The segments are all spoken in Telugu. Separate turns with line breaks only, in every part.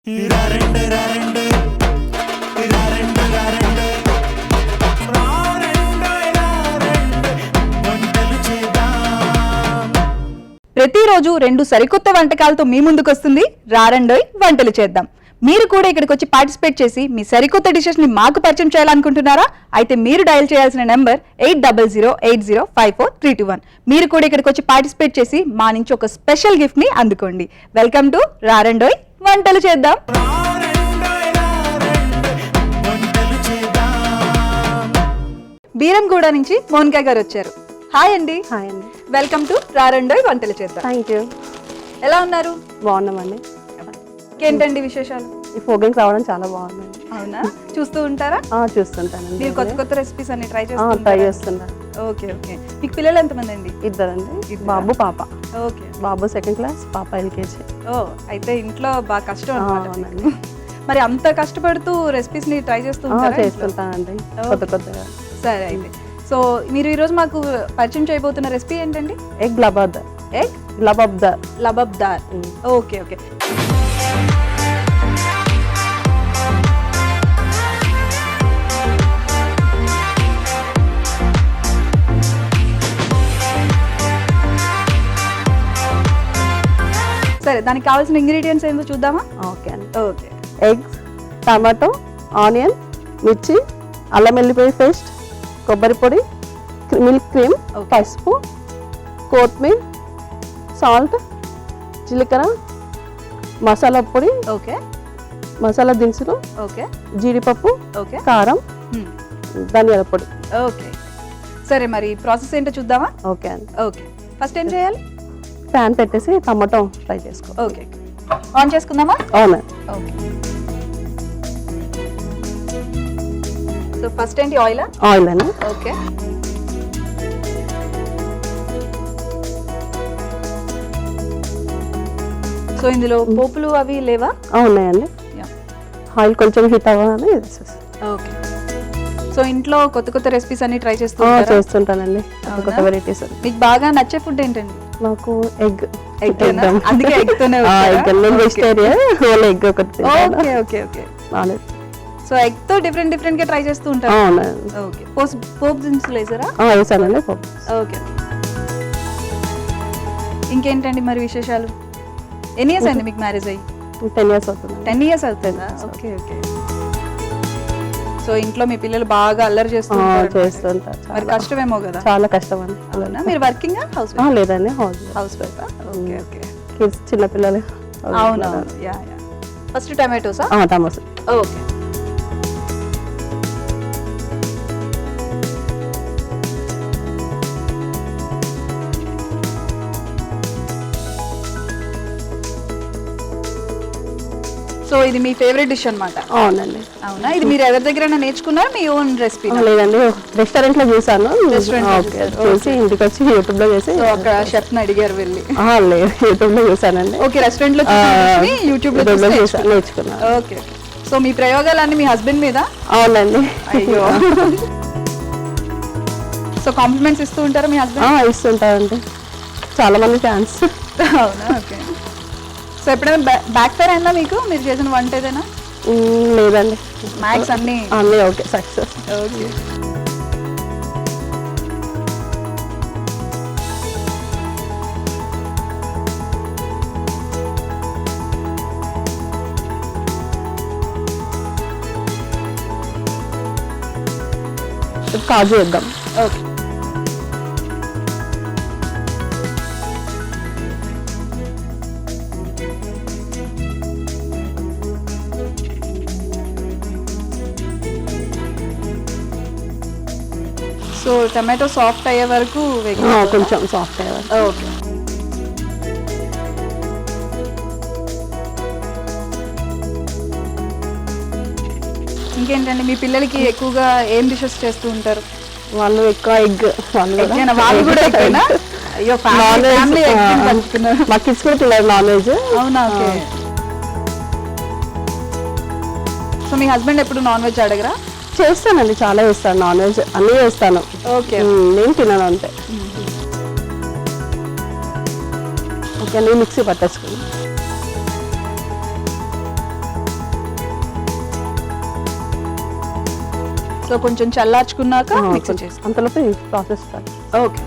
ప్రతిరోజు రెండు సరికొత్త వంటకాలతో మీ ముందుకు వస్తుంది రారండోయ్ వంటలు చేద్దాం. మీరు కూడా ఇక్కడికి వచ్చి పార్టిసిపేట్ చేసి మీ సరికొత్త డిషెస్ ని మాకు పరిచయం చేయాలనుకుంటున్నారా? అయితే మీరు డయల్ చేయాల్సిన నెంబర్ 8008054321. మీరు కూడా ఇక్కడికి వచ్చి పార్టిసిపేట్ చేసి మా నుంచి ఒక స్పెషల్ గిఫ్ట్ ని అందుకోండి. వెల్కమ్ టు రారండోయ్ వంటలు చేద్దాం. బీరంగూడ నుంచి మోనికా గారు వచ్చారు. హాయ్ అండి.
హాయ్ అండి.
వెల్కమ్ టు రారండోయ్ వంటలు చేద్దాం.
Thank you.
ఎలా ఉన్నారు?
బాగున్నామండి.
ఏంటండి విశేషాలు?
ఈ ప్రోగ్రామ్స్ రావడం చాలా బాగుందండి.
అవునా? చూస్తూ ఉంటారా?
చూస్తుంటానండి.
మీరు కొత్త కొత్త రెసిపీస్ అన్ని ట్రై
చేస్తుంటాను.
Okay okay. మీకు పిల్లలు ఎంతమంది అండి?
ఇద్దరండి, బాబు పాప.
ఓకే.
బాబు 2nd క్లాస్, పాప LKG.
ఓ, అయితే ఇంట్లో బాగా కష్టం అన్నమాట.
అవునండి.
మరి అంత కష్టపడుతూ రెసిపీస్ ని ట్రై చేస్తూ ఉంటారా?
చేస్తుంటానండి కొత్త కొత్తగా.
సరే అయితే. సో మీరు ఈరోజు మాకు పరిచయం చేయబోతున్న రెసిపీ ఏంటండి?
Egg lababdar.
Egg
lababdar.
Lababdar. Okay okay. సరే, దానికి కావాల్సిన ఇంగ్రీడియంట్స్ ఏంటో చూద్దామా?
ఓకే అండి.
ఓకే.
ఎగ్స్, టమాటో, ఆనియన్, మిర్చి, అల్లం వెల్లిపాయ పేస్ట్, కొబ్బరి పొడి, మిల్క్ క్రీమ్, పసుపు, కొత్తిమీర, సాల్ట్, జీలకర్ర, మసాలా పొడి,
ఓకే,
మసాలా దినుసులు,
ఓకే,
జీడిపప్పు,
ఓకే,
కారం, ధనియాల పొడి.
ఓకే. సరే, మరి ప్రాసెస్ ఏంటో చూద్దామా?
ఓకే అండి.
ఓకే. ఫస్ట్ ఏం చేయాలి?
ప్యాన్ పెట్టేసి టమాటో ఫ్రై చేసుకో.
ఓకే. ఆన్ చేసుకుందామా?
అవునా.
ఓకే. సో ఫస్ట్ ఏంటి? ఆయిల్.
ఆయిల్ అండి.
ఓకే. సో ఇందులో పోపులు అవి లేవా?
ఉన్నాయండి. ఆయిల్ కొంచెం హీట్ అవ్వాలని.
ఓకే. సో ఇంట్లో కొత్త కొత్త రెసిపీస్ అన్ని ట్రై చేస్తుంటానండి.
కొత్త వెరైటీస్.
మీకు బాగా నచ్చే ఫుడ్ ఏంటండి?
నాకు ఎగ్.
అందుకే ఎగ్ తోనే
వెజిటేరియన్. హోల్ ఎగ్ ఒకటి.
Okay okay okay. So egg తో డిఫరెంట్ డిఫరెంట్ గా ట్రై చేస్తూ ఉంటారు. ఓకే. పోప్ దినుసులు వేసారా?
వేసానండి.
ఓకే. ఇంకేంటండి మరి విశేషాలు? ఎన్ని ఇయర్స్ అండి మీకు మ్యారేజ్ అయ్యి?
10 years అవుతుంది.
10 years అవుతుందా? Okay okay. సో ఇంట్లో మీ పిల్లలు బాగా అల్లరి చేస్తుంటారు. మరి కష్టమేమో కదా?
చాలా కష్టం అండి.
అవునా? మీరు వర్కింగ్? హౌస్?
లేదండి,
house wife. Okay okay.
Kids చిన్న పిల్లలు.
అవునవును. Yeah yeah. ఫస్ట్ టమాటోసా?
టమాటోస్.
ఓకే. సో ఇది మీ ఫేవరెట్ డిష్ అన్నమాట?
అవునండి.
అవునా? ఇది మీరు ఎవరి దగ్గర నేర్చుకున్నారా? మీ ఓన్ రెసిపీ?
లేదండి, రెస్టారెంట్ లో చూసాను. చూసి ఇంటికి వచ్చి యూట్యూబ్ లో చేసి
ఒక షెఫ్ ని అడిగారు వెళ్ళి?
లేదు, యూట్యూబ్ లో చూసానండి.
ఓకే. రెస్టారెంట్ లో యూట్యూబ్ లో
నేర్చుకున్నాను.
ఓకే. సో మీ ప్రయోగాలన్నీ మీ హస్బెండ్ మీద?
అవునండి.
అయ్యో. సో కాంప్లిమెంట్స్ ఇస్తూ ఉంటారా మీ హస్బెండ్?
ఇస్తుంటారండి, చాలా మంది ఫ్యాన్స్.
అవునా? ఓకే. సో ఎప్పుడైనా బ్యాక్ ఫైర్ అయిందా మీకు మీరు చేసిన వంట ఏదైనా?
లేదండి,
మ్యాక్స్ అన్ని
ఓకే, సక్సెస్.
ఓకే.
కాజు వేద్దాం.
ఓకే. సో టమాటో సాఫ్ట్ అయ్యే వరకు
కొంచెం సాఫ్ట్ అయ్యే వరకు.
ఓకే. ఇంకేంటండి మీ పిల్లలకి ఎక్కువగా ఏం డిషెస్ చేస్తూ ఉంటారు?
వాళ్ళు ఎక్కువ ఎగ్.
వాళ్ళు కూడా ఎగ్గేనా? అయ్యో, ఫ్యామిలీ ఎగ్ పంచుకున్నారు.
మా కిడ్స్ కూడా తిన్నారు నాన్ వెజ్.
అవునా? ఓకే. సో మీ హస్బెండ్ ఎప్పుడు నాన్ వెజ్ అడగరా?
చేస్తానండి, చాలా చేస్తాను. నాన్ వెజ్ అన్నీ చేస్తాను.
ఓకే.
నేను తినను అంతే. ఓకే, నేను మిక్సీ పట్టేసుకున్నాను.
సో కొంచెం చల్లార్చుకున్నాక మిక్సీ చేసి
అంతలోపు ఈ ప్రాసెస్ స్టార్ట్.
ఓకే.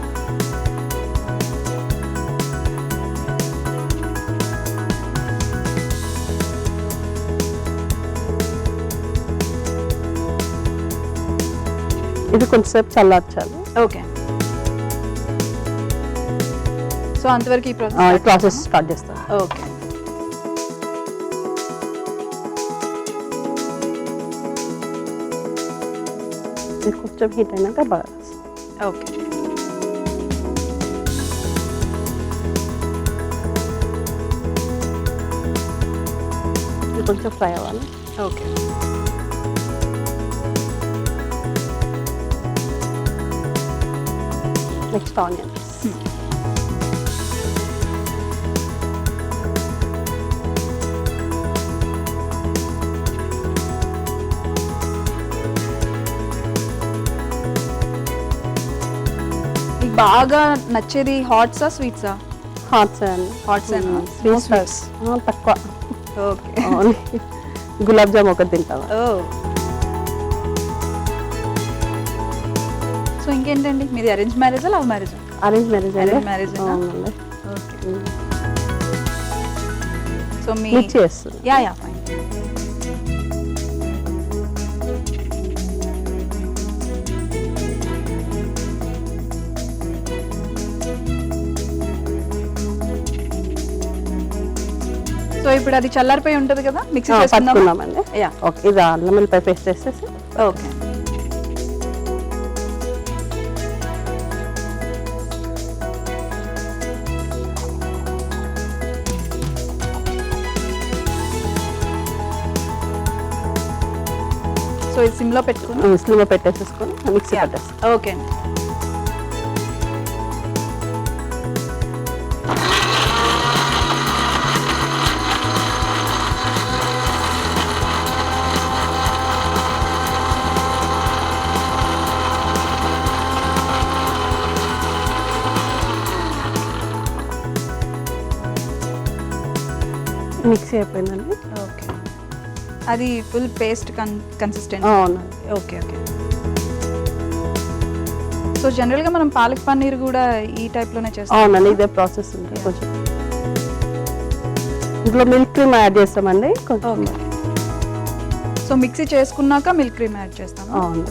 ఇది కొంచెంసేపు చల్లార్చాలి.
ఓకే. సో అంతవరకు ఈ
ప్రాసెస్ స్టార్ట్ చేస్తాను.
ఓకే.
ఇది కొంచెం హీట్ అయినాక బాగా.
ఓకే.
ఇది కొంచెం ఫ్రై అవ్వాలి.
ఓకే.
Next onions.
మీకు బాగా నచ్చేది హాట్సా స్వీట్సా?
హాట్స్ అండి.
హాట్స్ అండ్
స్వీట్స్ తక్కువ.
ఓకే.
గులాబ్ జామ్ ఒకటి తింటావా?
ఓ. సో ఇంకేంటండి మీది అరేంజ్ మ్యారేజా లవ్ మ్యారేజా?
Arrange marriage.
Arrange marriage.
అవునండి.
ఓకే. సో మీ
మిర్చి వేస్తుంది.
Yeah fine. సో ఇప్పుడు అది చల్లారిపోయి ఉంటుంది కదా, మిక్సీ చేసుకుందామా?
పట్టుకున్నామండి.
యా.
ఓకే. ఇది అల్లం వెల్లిపాయ పేస్ట్ వేసేసి.
ఓకే. సో ఇది సిమ్లో పెట్టుకుని
స్లిమ్లో పెట్టేసేసుకొని మిక్సీ పట్టేస్తాం.
ఓకే అండి.
మిక్సీ అయిపోయిందండి.
ఓకే. అది ఫుల్ పేస్ట్ కన్సిస్టెంట్.
అవునండి.
ఓకే. ఓకే. సో జనరల్గా మనం పాలక్ పన్నీర్ కూడా ఈ టైప్లోనే చేస్తాం.
అవునండి, ఇదే ప్రాసెస్ ఉంది. కొంచెం ఇందులో మిల్క్ క్రీమ్ యాడ్ చేస్తామండి.
ఓకే. సో మిక్సీ చేసుకున్నాక మిల్క్ క్రీమ్ యాడ్ చేస్తాం.
అవును.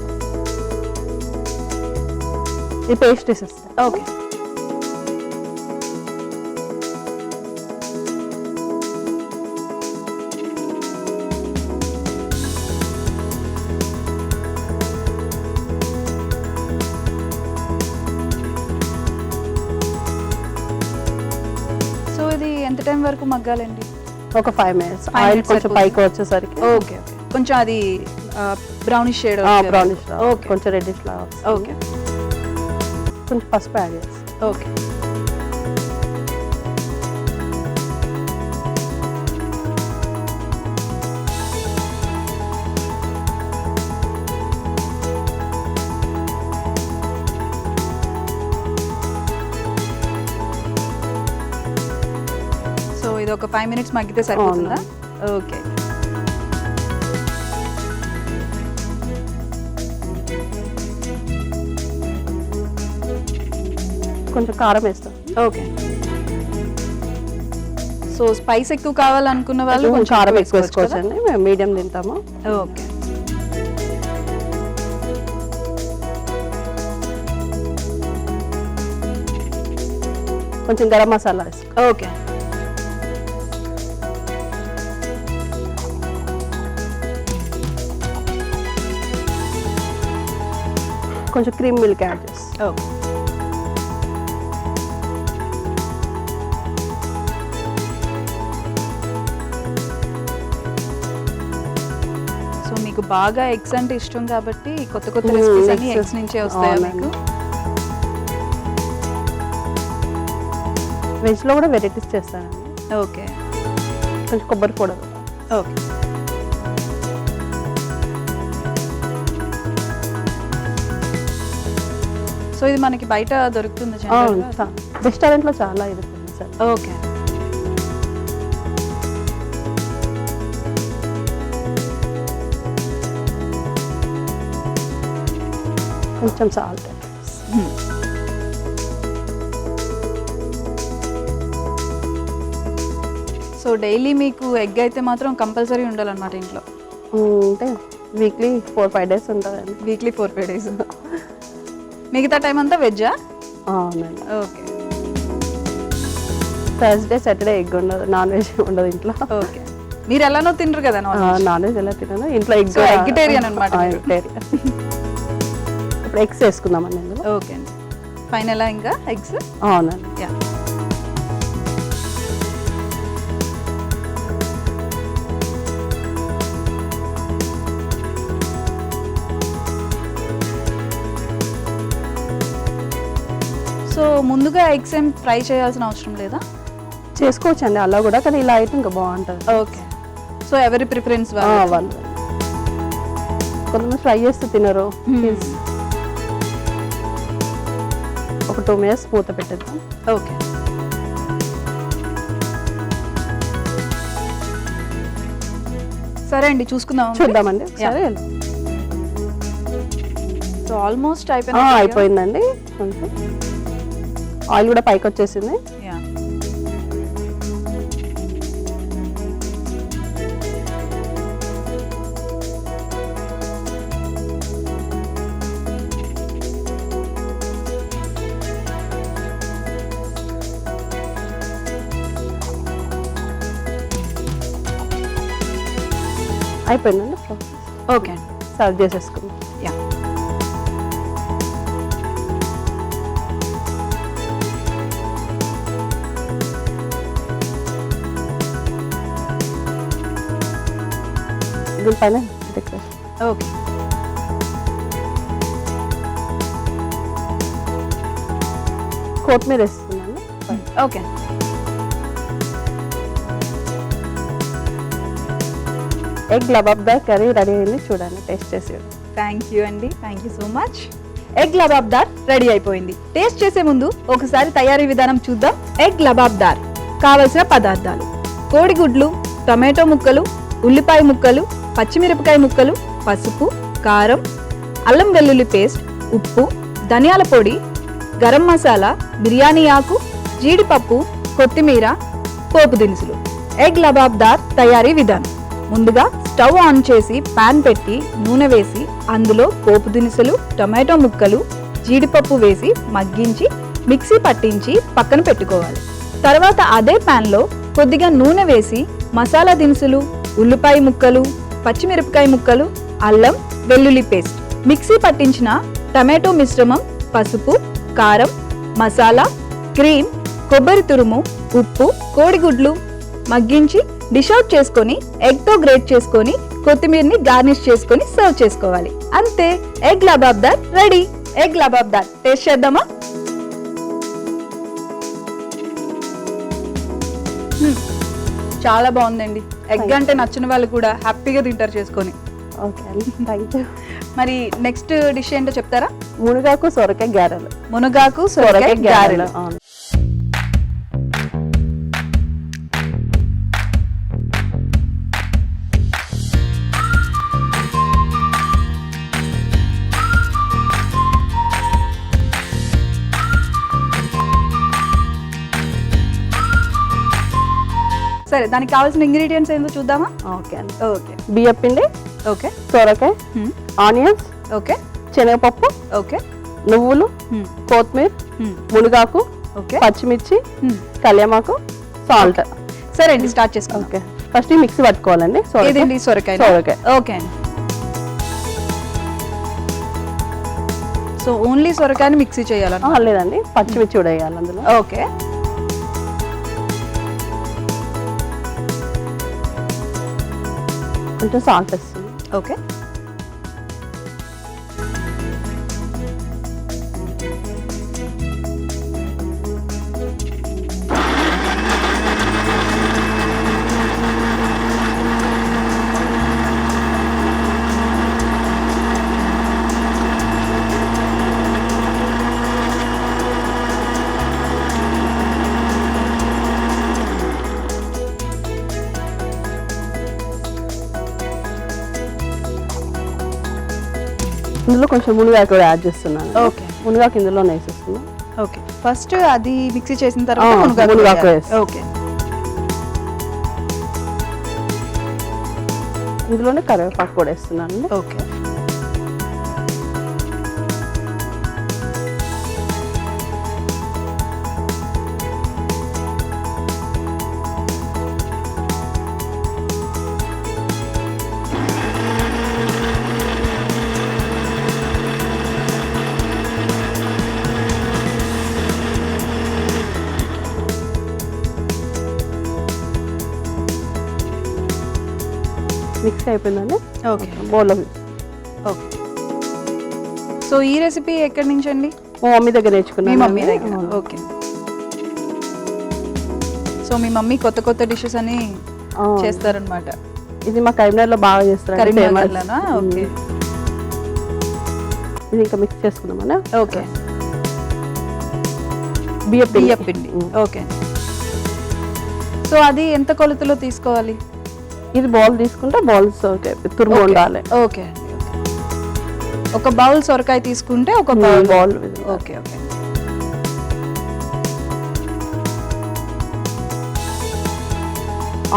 ఈ పేస్ట్ వేసేస్తాం.
ఓకే. సో ఇది ఎంత టైం వరకు మగ్గాలండి?
ఒక 5 minutes. ఆయిల్ కొంచెం పైకి వచ్చేసరికి.
ఓకే. ఓకే. కొంచెం అది బ్రౌనిష్ షేడ్.
బ్రౌనిష్.
ఓకే.
కొంచెం రెడ్డిష్ లాగా.
ఓకే.
కొంచెం పసుపు యాడ్ చేస్తాం.
ఓకే. సో ఇది ఒక 5 minutes మగ్గితే సరిపోతుందా? ఓకే.
కొంచెం కారం వేస్తాం.
ఓకే. సో స్పైస్ ఎక్కువ కావాలనుకున్న వాళ్ళు
కొంచెం
కొంచెం
కారం ఎక్కువ వేసుకోవచ్చండి. మేము మీడియం తింటాము.
ఓకే.
కొంచెం గరం మసాలా వేస్తాం.
ఓకే.
కొంచెం క్రీమ్ మిల్క్ యాడ్ చేస్తాం.
ఓకే. సో మీకు బాగా ఎగ్స్ అంటే ఇష్టం కాబట్టి కొత్త కొత్త రెసిపీస్ అన్ని ఎగ్స్ నుంచే వస్తాయా మీకు?
వెజ్లో కూడా వెరైటీస్ చేస్తానండి.
ఓకే.
కొంచెం కొబ్బరి పొడి.
ఓకే. సో ఇది మనకి బయట దొరుకుతుంది
రెస్టారెంట్లో చాలా ఇది సార్.
ఓకే.
కొంచెం సాల్ట్.
సో డైలీ మీకు ఎగ్ అయితే మాత్రం కంపల్సరీ ఉండాలన్నమాట ఇంట్లో.
అంటే వీక్లీ 4-5 డేస్ ఉంటుందండి.
Weekly 4-5 days. మిగతా టైం అంతా వెజ్జా?
అవునండి.
ఓకే.
థర్స్డే సాటర్డే ఎగ్ ఉండదు, నాన్ వెజ్ ఉండదు ఇంట్లో.
ఓకే. మీరు ఎలానో తినరు కదా
నాన్ వెజ్ ఎలా తినను, ఇంట్లో ఎగ్.
ఎగ్టేరియన్ అనమాట.
ఇప్పుడు ఎగ్స్ వేసుకుందామండి ఇందులో.
ఓకే అండి. ఫైనల్ ఇంకా ఎగ్స్.
అవునండి.
యా. సో ముందుగా ఎగ్స్ ఏం ఫ్రై చేయాల్సిన అవసరం లేదా?
చేసుకోవచ్చండి అలా కూడా, కానీ ఇలా అయితే ఇంకా బాగుంటుంది.
ఓకే. సో ఎవరి ప్రిఫరెన్స్
వాళ్ళు. కొంతమంది ఫ్రై చేస్తే తినరు. ఒక 2 minutes మూత పెట్టేద్దాం.
ఓకే. సరే అండి,
చూద్దామండి. సరే,
సో ఆల్మోస్ట్
అయిపోయిందండి. ఆయిల్ కూడా పైకి వచ్చేసింది. అయిపోయిందండి.
ఓకే అండి,
సర్వ్ చేసేసుకుందాం.
యా.
దీనిపైన
ఓకే.
కొత్తిమీర వేస్తున్నాను.
Okay.
Egg lababdar curry ready అయింది, చూడండి, టేస్ట్ చేసి.
థ్యాంక్ యూ అండి, thank you so much. Egg lababdar ready అయిపోయింది. టేస్ట్ చేసే ముందు ఒకసారి తయారీ విధానం చూద్దాం. ఎగ్ లబాబ్దార్ కావలసిన పదార్థాలు: కోడిగుడ్లు, టొమాటో ముక్కలు, ఉల్లిపాయ ముక్కలు, పచ్చిమిరపకాయ ముక్కలు, పసుపు, కారం, అల్లం వెల్లుల్లి పేస్ట్, ఉప్పు, ధనియాల పొడి, గరం మసాలా, బిర్యానీ ఆకు, జీడిపప్పు, కొత్తిమీర, పోపు దినుసులు. ఎగ్ లబాబ్దార్ తయారీ విధానం: ముందుగా స్టవ్ ఆన్ చేసి పాన్ పెట్టి నూనె వేసి అందులో పోపు దినుసులు, టొమాటో ముక్కలు, జీడిపప్పు వేసి మగ్గించి మిక్సీ పట్టించి పక్కన పెట్టుకోవాలి. తర్వాత అదే పాన్లో కొద్దిగా నూనె వేసి మసాలా దినుసులు, ఉల్లిపాయ ముక్కలు, పచ్చిమిరపకాయ ముక్కలు, అల్లం వెల్లుల్లి పేస్ట్, మిక్సీ పట్టించిన టమాటో మిశ్రమం, పసుపు, కారం, మసాలా, క్రీమ్, కొబ్బరి తురుము, ఉప్పు, కోడిగుడ్లు మగ్గించి డిష్ అవుట్ చేసుకొని ఎగ్తో గ్రేట్ చేసుకొని కొత్తిమీరని గార్నిష్ చేసుకొని సర్వ్ చేసుకోవాలి. అంతే, egg lababdar ready. Egg లబాబ్దార్ taste చేద్దామా? చాలా బాగుందండి. ఎగ్ అంటే నచ్చిన వాళ్ళు కూడా హ్యాపీగా తింటారు చేసుకొని.
ఓకే అండి, థ్యాంక్ యూ.
మరి నెక్స్ట్ డిష్ ఏంటో చెప్తారా?
మునగాకు సొరకాయ గారెలు.
మునగాకు సొరకాయ గారెలు. సరే, దానికి కావాల్సిన ఇంగ్రీడియంట్స్ ఏంటో చూద్దామా?
ఓకే అండి.
ఓకే.
బియ్యం పిండి,
ఓకే,
సొరకాయ, ఆనియన్స్,
ఓకే,
శనగపప్పు,
ఓకే,
నువ్వులు, కొత్తిమీర, మునగాకు,
ఓకే,
పచ్చిమిర్చి, కళ్యామాకు, సాల్ట్.
సరే అండి, స్టార్ట్ చేసుకోండి.
ఓకే, ఫస్ట్ మిక్సీ పట్టుకోవాలండి.
ఏదండి? సొరకాయ.
సొరకాయ.
ఓకే అండి. సో ఓన్లీ సొరకాయని మిక్సీ చేయాలన్నా?
లేదండి, పచ్చిమిర్చి కూడా వేయాలి అందులో.
ఓకే.
కొంచెం సాల్ట్ వేస్తుంది.
ఓకే.
ఇందులో కొంచెం మునగాకు కూడా యాడ్ చేస్తున్నాను.
ఓకే
మునగాకు ఇందులోనే వేసేస్తున్నాను.
ఓకే ఫస్ట్ అది మిక్సీ చేసిన తర్వాత
మునగాకు
మునగాకు
వేసి.
ఓకే
ఇందులోనే కరివేపాకు కూడా వేస్తున్నాను.
ఓకే
మిక్స్ అయిపోయిందండి.
ఓకే
బౌల్లో
ఓకే సో ఈ రెసిపీ ఎక్కడి నుంచి అండి?
మా మమ్మీ దగ్గర
మీ
నేర్చుకున్నాను.
మమ్మీ దగ్గర ఓకే సో మీ మమ్మీ కొత్త కొత్త డిషెస్ అని చేస్తారనమాట.
ఇది మా కరీంనగర్లో బాగా చేస్తారు.
కరీంనగర్లోనా? ఓకే
ఇది ఇంకా మిక్స్ చేసుకున్నామన్నా.
ఓకే
బియ్యం
పిండి ఓకే సో అది ఎంత కొలతలో తీసుకోవాలి?
ఇది బౌల్ తీసుకుంటే బౌల్స్ తురుము ఉండాలి.
ఓకే ఒక బౌల్ సొరకాయ తీసుకుంటే ఒక
బౌల్.
ఓకే ఓకే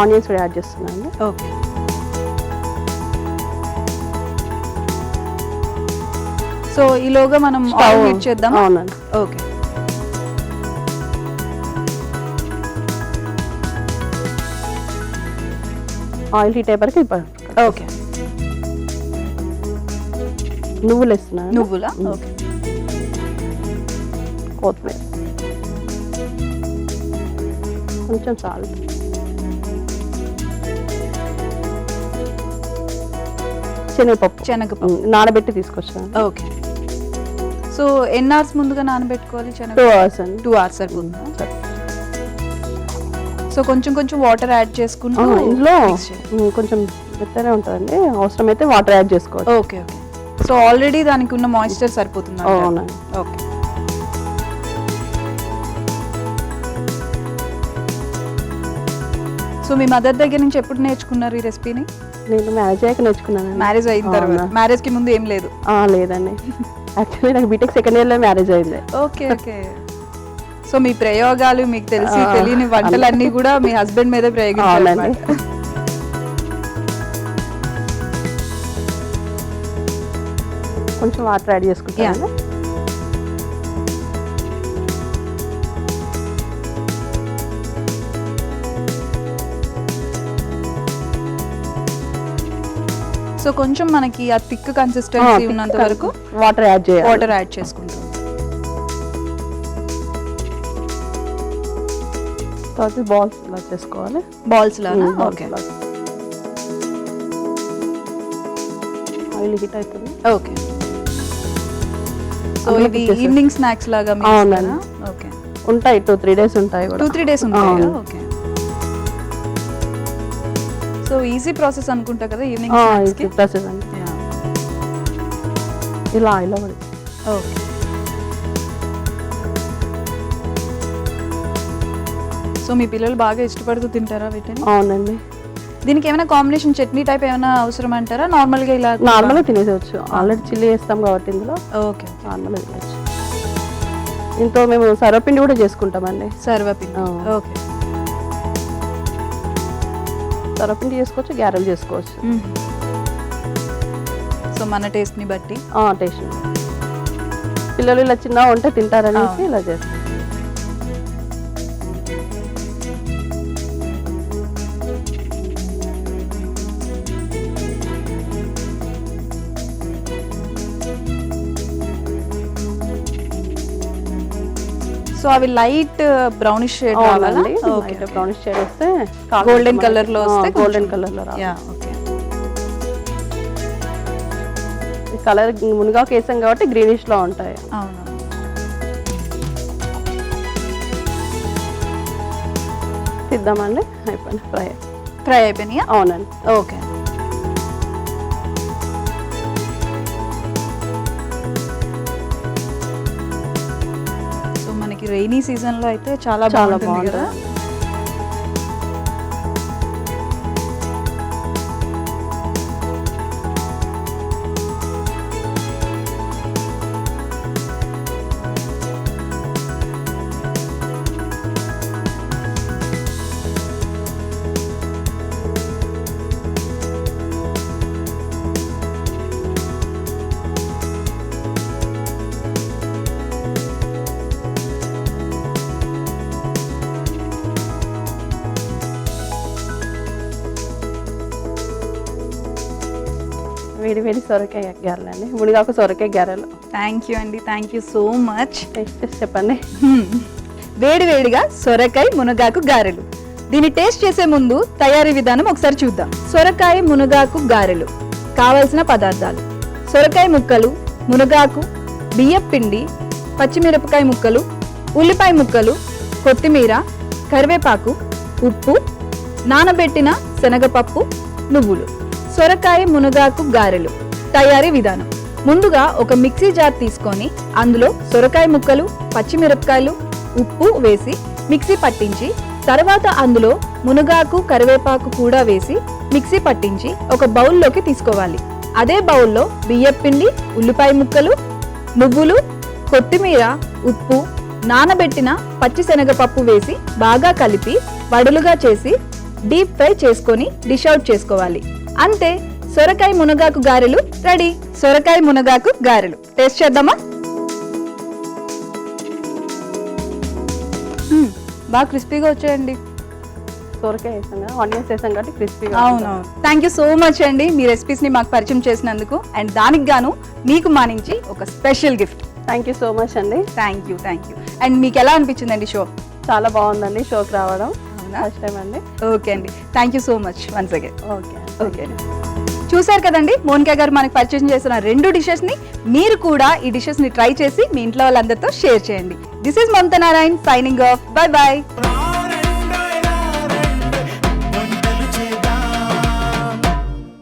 ఆనియన్స్ కూడా యాడ్ చేస్తున్నాను.
ఓకే సో ఈలోగా మనం ఆయిల్ హీట్ చేద్దాం.
అవునండి.
ఓకే
ఆయిల్ హీట్ అయ్యేవరకు
ఓకే
నువ్వులు వేస్తున్నాను.
నువ్వులా? ఓకే
కొత్తిమీర, కొంచెం సాల్ట్, శనగపప్పు నానబెట్టి తీసుకొచ్చాను.
ఓకే సో ఎన్ని అవర్స్ ముందుగా నానబెట్టుకోవాలి?
2 hours అండి.
2 hours సరిపోతుందా? సో కొంచెం కొంచెం వాటర్ యాడ్ చేసుకుంటూ
ఇందులో కొంచెం మెత్తనే ఉంటుందండి, అవసరమైతే వాటర్ యాడ్ చేసుకోవచ్చు.
ఓకే ఓకే సో ఆల్రెడీ దానికి ఉన్న మాయిశ్చర్ సరిపోతుంది.
అవునండి.
ఓకే సో మీ మదర్ దగ్గర నుంచి ఎప్పుడు నేర్చుకున్నారు ఈ రెసిపీని?
నేను మ్యారేజ్ అయ్యాక నేర్చుకున్నాను.
మ్యారేజ్ అయిన తర్వాత? మ్యారేజ్ కి ముందు ఏం లేదు?
లేదండి, యాక్చువల్లీ నాకు బీటెక్ సెకండ్ ఇయర్ లో మ్యారేజ్ అయింది.
ఓకే ఓకే సో మీ ప్రయోగాలు మీకు తెలిసి తెలియని వంటలన్నీ కూడా మీ హస్బెండ్ మీదే ప్రయోగించారు.
కొంచెం వాటర్ యాడ్ చేసుకుంటాను.
సో కొంచెం మనకి ఆ థిక్ కన్సిస్టెన్సీ ఉన్నంత వరకు
వాటర్ యాడ్ చేయాలి.
వాటర్ యాడ్ చేసుకుంటాం.
తర్వాత బాల్స్ ఇలా చేసుకోవాలి.
బాల్స్ లాగా? ఓకే
ఆయిల్ హీట్ అవుతుంది.
ఓకే సో ఇది ఈవినింగ్ స్నాక్స్ లాగా?
అవునండి.
ఓకే
ఉంటాయి 2-3 days ఉంటాయి.
2-3 days ఉంటాయి. ఓకే సో ఈజీ ప్రాసెస్ అనుకుంటా కదా ఈవినింగ్ స్నాక్స్ కి?
ప్రాసెస్ అండి. ఇలా ఆయిల్ పడి.
ఓకే సో మీ పిల్లలు బాగా ఇష్టపడుతూ తింటారా వీటిని?
అవునండి.
దీనికి ఏమైనా కాంబినేషన్ చట్నీ టైప్ ఏమైనా అవసరం అంటారా? నార్మల్గా ఇలా
నార్మల్గా తినేసేవచ్చు. ఆల్రెడీ చిల్లీ వేస్తాం కాబట్టి ఇందులో
ఓకే
నార్మల్గా తినచ్చు. ఇంట్లో మేము సర్వపిండి కూడా చేసుకుంటామండి.
సర్వపిండి ఓకే
సర్వపిండి చేసుకోవచ్చు, గ్యారెలు చేసుకోవచ్చు.
సో మన టేస్ట్ని బట్టి
టేస్ట్ పిల్లలు ఇలా చిన్నగా ఉంటే తింటారనేసి ఇలా చేస్తాం.
సో అవి లైట్ బ్రౌనిష్ షేడ్ రావాలా?
లైట్ బ్రౌనిష్ షేడ్ వస్తే
గోల్డెన్ కలర్ లో వస్తే
గోల్డెన్ కలర్ లో
యా ఓకే
కలర్ మునగాకు వేసాం కాబట్టి గ్రీనిష్ లో ఉంటాయి.
అవును
తిద్దామండి. అయిపోయింది
ఫ్రై అయిపోయినాయా?
అవునండి.
ఓకే రెయినీ సీజన్ లో అయితే చాలా బాగుంటుంది కదా.
వేడి వేడి సొరకాయ గారెలు అండి, మునిగాకు సొరకాయ గారెలు.
థ్యాంక్ యూ అండి, thank you so much.
Taste చెప్పండి.
వేడివేడిగా సొరకాయ మునగాకు గారెలు. దీన్ని టేస్ట్ చేసే ముందు తయారీ విధానం ఒకసారి చూద్దాం. సొరకాయ మునగాకు గారెలు కావలసిన పదార్థాలు: సొరకాయ ముక్కలు, మునగాకు, బియ్యం పిండి, పచ్చిమిరపకాయ ముక్కలు, ఉల్లిపాయ ముక్కలు, కొత్తిమీర, కరివేపాకు, ఉప్పు, నానబెట్టిన శనగపప్పు, నువ్వులు. సొరకాయ మునగాకు గారెలు తయారీ విధానం: ముందుగా ఒక మిక్సీ జార్ తీసుకొని అందులో సొరకాయ ముక్కలు, పచ్చిమిరపకాయలు, ఉప్పు వేసి మిక్సీ పట్టించి, తర్వాత అందులో మునగాకు, కరివేపాకు కూడా వేసి మిక్సీ పట్టించి ఒక బౌల్లోకి తీసుకోవాలి. అదే బౌల్లో బియ్యం పిండి, ఉల్లిపాయ ముక్కలు, నువ్వులు, కొత్తిమీర, ఉప్పు, నానబెట్టిన పచ్చిశనగపప్పు వేసి బాగా కలిపి వడలుగా చేసి డీప్ ఫ్రై చేసుకొని డిష్ అవుట్ చేసుకోవాలి. అంతే, సొరకాయ మునగాకు గారెలు రెడీ. సొరకాయ మునగాకు గారెలు టేస్ట్ చేద్దామా? బాగా క్రిస్పీగా వచ్చాయండి.
సొరకాయ వేసాం కదా, ఆనియన్స్ వేసాం కాబట్టి క్రిస్పీగా.
అవునవును. థ్యాంక్ యూ సో మచ్ అండి, మీ రెసిపీస్ని మాకు పరిచయం చేసినందుకు. అండ్ దానికి గాను మీకు మా నుంచి ఒక special gift.
Thank you so much అండి.
Thank you, thank you. And మీకు ఎలా అనిపించిందండి షో?
చాలా బాగుందండి షోకి రావడం.
అవునా?
ఫస్ట్ టైం అండి.
ఓకే అండి, thank you so much once again.
Okay
okay అండి. చూసారు కదండి, మోనికా గారు మనకి పరిచయం చేసిన 2 డిషెస్ని. మీరు కూడా ఈ డిషెస్ని ట్రై చేసి మీ ఇంట్లో వాళ్ళందరితో షేర్ చేయండి. This is Mamata Narayan signing off. Bye bye.